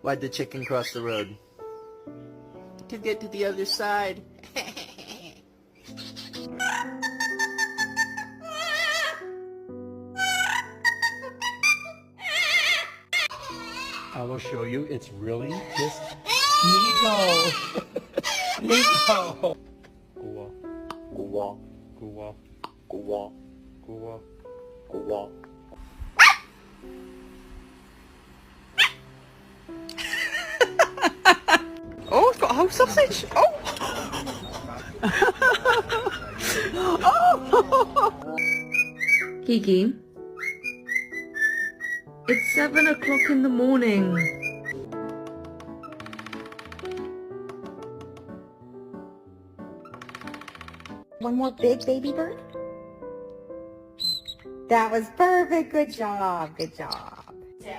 Why'd the chicken cross the road? To get to the other side. I will show you. It's really just Nico. Nico. Gua. Gua. Gua. Gua. Gua. Gua. Oh, it's got a whole sausage. Oh. Kiki, it's 7 o'clock in the morning. One more big baby bird. That was perfect. Good job. Good job.